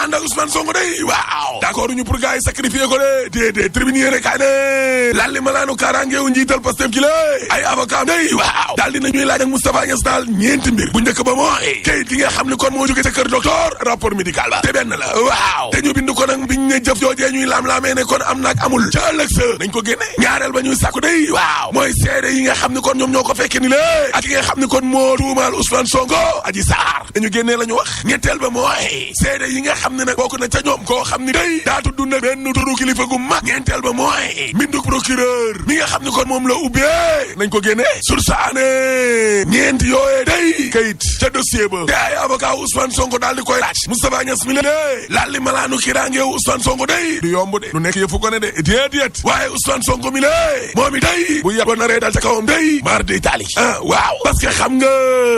ànd ak Ousmane Sonko day waaw d'accord ñu pour gars yi sacrifier ko de déedéet tribune yéene kaay ne lalli malaanu kaaraangeewu njiital Pastef gi la ay avocat day waaw daal dina ñuy laaj ak Moustapha Niasse daal ñeenti mbir bu njëkk ba mooy kayit gi nga xam ne kon moo jóge ca kër docteur rapport médical ba te benn la waaw te ñu bind ko nag biñ ne jëf joojee ñuy laam-laamee ne kon am naak amul ca ëllëg sa nañ ko génne ñaareel ba ñuy sàkku day waaw mooy seede yi nga xam ne kon ñoom ñoo ko fekke ni la ak yi nga xam ne kon moo tuumaal Ousmane Sonko Adji Sarr dañu génnee la ñu wax ñetteel ba mooy seede yi nga xam ne nag bokk na ca ñoom koo xam ne day daa tudd na benn turu kilifa gu mag ñeenteel ba mooy mbinduk procureur mi nga xam ne kon moom la ubbee nañ ko génne sursaane ñeenti yooyee day kayit ca dossier ba te ay avocat Ousmane Sonko daal di koy laaj Moustapha Niasse mi la laal li malaanu kirangeew Ousmane Sonko day du yomb de du nekk yëfu ko ne de déedéet waaye Ousmane Sonko mi la moom i day bu yàggoon na ree dal ca kawam day mar day taali waaw parce que xam nga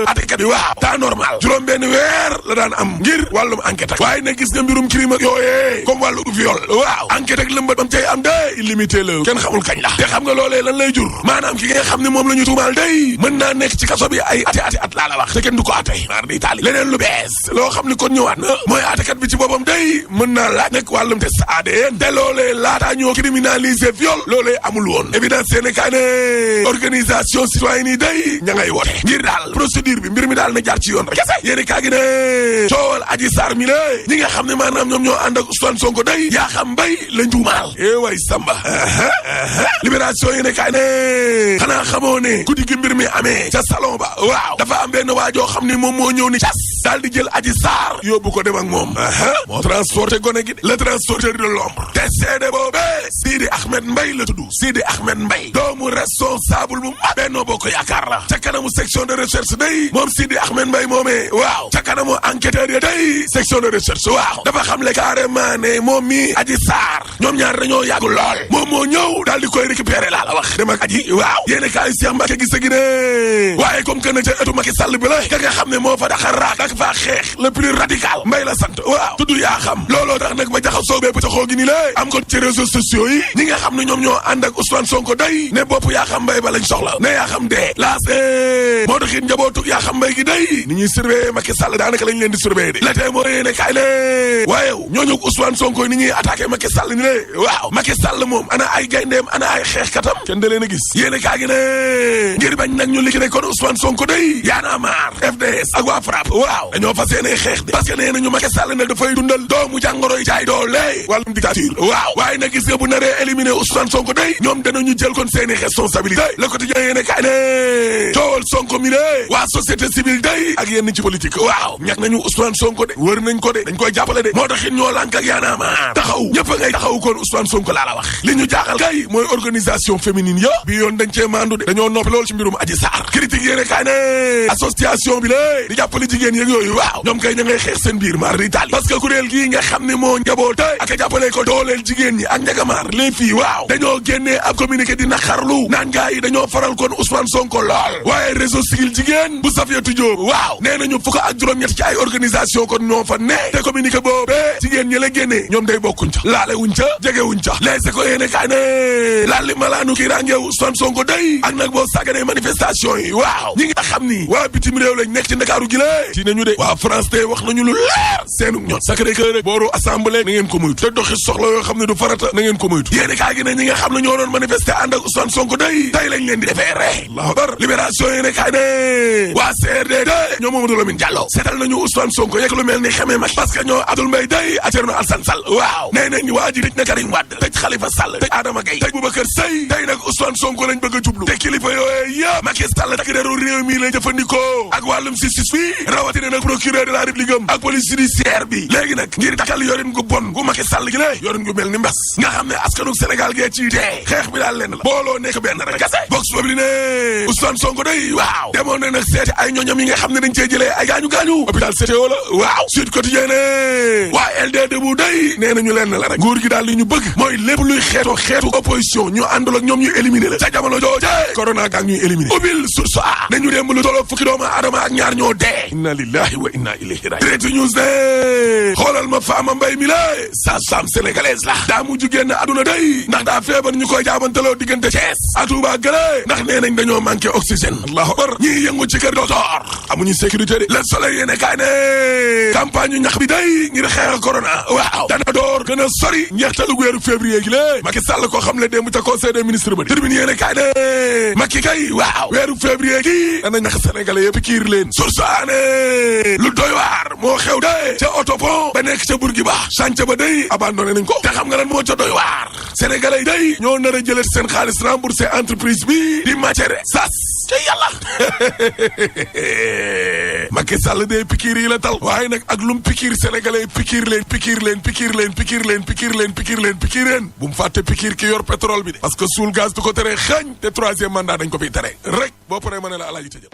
atekat bi waaw temps normal juróom benn weer la daan am ngir wàllum enquête ak waaye nag gis nga mbirum crime ak yooyee comme wàllu viol waaw enquête ak lëmbat bam cay am day illimité la kenn xamul kañ la te xam nga loolee lan lay jur maanaam ki nga xam ne moom la ñu tuumaal day mën naa nekk ci kaso bi ay ati at laa la wax te kenn du ko atay mar day taali leneen lu bees loo xam ne kon ñëwaat na mooy atekat bi ci boppam day mën naa laaj nag wàllum test ADN te loolee laataa ñoo criminaliser viol loolee amul woon évidence Sénégal ne organisation citoyenne yi day ña ngay woote ngir daal procédure bi mbir mi daal na jaar ci yoon rek kese yéeni kaa gi ne coowal Adji Sarr mi la ñi nga xam ne maanaam ñoom ñoo ànd ak Ousmane Sonko day yaa xam mbay lañ tuumaal way samba libération yéeni kaa ne xanaa xamoo ne guddi gi mbir mi amee ca salon ba waaw dafa am benn waajoo xam ne moom moo ñëw ni cas daal di jël Adji Sarr yóbbu ko dem ak moom moo transporté gone gi le transporteur de l'ombre te seede boobee Sidi Ahmed Mbaye la tudd Sidi Ahmed Mbaye doomu responsable bu mag Benno Bokk Yaakaar la ca kanamu section de recherche day moom Sidi Ahmed Mbaye moomee waaw ca kanamu enquêteur ya day section de recherche waaw dafa xam le carrément ne moom mi Adji Sarr ñoom ñaar dañoo yàgg lool moom moo ñëw daal di koy récupérer laa la wax dem ak Adji waaw yéene kaay Cheikh Mbacké gis gi ne waaye comme que nag ca ëttu Macky Sall bi la ka nga xam ne moo fa daxaraat dak faa xeex le plus radical Mbaye la sant waaw tudd yaa xam looloo tax nag ba jaxasoo bee pëccaxoo gi ni la am ko ci réseaux sociaux yi ñi nga xam ne ñoom ñoo ànd ak Ousmane Sonko day ne bopp yaa xam Mbaye ba lañ soxla ne yaa xam dee laas moo tax it njabootu yaa xam Mbaye gi day ni ñuy surveiller Macky Sall daanaka lañ leen di surveiller de la tey moo yéene kaay le waaye ñooñu Ousmane Sonko ni ñuy attaqué Macky Sall ni le waaw Macky Sall moom ana ay gayndeem ana ay xeexkatam kenn da leen a gis yéene kaay gi ne ngir bañ nag ñu liggéey kon Ousmane Sonko day yaana maar FDS ak waa FRAPP waaw dañoo fas yéene xeex de parce que nee nañu Macky Sall ne dafay dundal doomu jàngoroy jaay doole wàllum dictature waaw waaye nag gis nga bu naree éliminer Ousmane Sonko day ñoom danañu jël kon seeni responsabilité le quotidien yéene kaay ne coowal Sonko mi de waa société civile day ak yenn ci politique waaw ñàkk nañu Ousmane Sonko de wër nañ ko de dañ koy jàppale de moo tax it ñoo lànk ak yaana maar taxaw ñëpp a ngay taxaw kon Ousmane Sonko laa la wax li ñu jaaxal kay mooy organisation féminine ya bi yoon dañ cee maandu de dañoo noppi loolu ci mbirum Adji Sarr critique yéene kaay ne association bi la di jàppale jigéen yeeg yooyu waaw ñoom kay ña ngay xeex seen biir maar di taali parce que kuréel gii nga xam ne moo njaboote ak a jàppale ko dooleel jigéen ñi ak njagamaar les filles waaw dañoo génnee ab communiqué di naqarlu naan gaa yi dañoo faral kon Ousmane Sonko lool waaye réseau civil jigéen bu Safiatou Diop waaw nee nañu fukk ak juróom-ñett ci ay organisation kon ñoo fa ne te communiqué boobee jigéen ñi la génnee ñoom day bokkuñ ca laale wuñ ca jege wuñ ca les ko yéene kaay ne laal li malaanu kii ràngeew Ousmane Sonko day ak nag boo sàgganee manifestation yi waaw ñi nga xam ni waa bitim réew lañ nekk ci Ndakaaru gi la ci nañu de waa France te wax nañu lu leer seenu ñoon Sacré-Cœur rek booru assemblée na ngeen ko moytu te doxi soxla yoo xam ne du farata na ngeen ko moytu yéeni kaay gi ne ñi nga xam ne ñoo doon manifester ànd ak Ousmane Sonko day tey lañ leen di defee ree Allahu akbar libération yéeni kaay ne waa CRD ñoo Mamadou Lamine Diallo seetal nañu Ousmane Sonko yekk lu mel ni xamee mag parce que ñoo Abdoul Mbaye day ak Thierno Alassane Sall waaw nee nañ waa ji tëj na Karim Wade tëj Khalifa Sall tëj Adama Gaye tëj Boubacar Seye tey nag Ousmane Sonko lañ bëgg a jublu te kilifa yooyu yëpp Macky Sall takk deru réew mi lay jëfandikoo ak wàllum justice bi rawatina nag procureur de la République ak police judiciaire bi léegi nag ngir takkal yorin gu bon gu Macky Sall gi la yorin gu mel ni mbas nga xam ne askanu Sénégal gee ci dee xeex bi daal lenn la booloo nekk benn rek kese Vox Populi ne Ousmane Sonko day waaw demoon na nag seeti ay ñoñam yi nga xam ne dañ cee jëlee ay gaañu-gaañu hôpital CTO la waaw Sud Quotidien ne waa LD Debout day nee nañu lenn la rek nguur gi daal li ñu bëgg mooy lépp luy xeetu opposition ñu àndul ak ñoom ñu éliminer la ca jamono jooje corona gaak ñuy éliminer ubbil source a dañu démb lu toloo fukki doomu aadama ak ñaar ñoo dee inna lillahi wa inna ilayhi raji'un Direct News ne xoolal ma Fama Mbaye mi la sage-femme sénégalaise la daa mujj génn aduna day ndax daa feebar ñu koy jaabantaloo diggante Thiès ak Touba gële ndax nee nañ dañoo manqué oxygène allahu akbar ñii yëngu ci kër docteur amuñu sécurité de Le Soleil yéene kaay ne campagne ñax bi day ngir xeex corona waaw dana door gën a sori njeextalu weeru février gi lée Macky Sall ko xam le démb ca conseil des ministres ba di Tribune yéene kaay ne Macky kay waaw weeru février gi dana ñax sénégalais yëpp kiir leen sursaane lu doy waar moo xew de ca autopont ba nekk ca Bourguiba chantier ba day abandonné nañ ko te xam nga lan moo ca doy waar sénégalais day ñoo nar a jëlee seen xaalis remboursé entreprise bi di matière sas ca yàlla Macky Sall de pikiir yi la tal waaye nag ak lum pikiir sénégalais pikiir leen bu mu fàtte pikiir ki yor pétrole bi de parce que suul gaz du ko tere xañ te troisième mandat dañ ko fiy tere rek boo paree ma ne la alaaji tëjal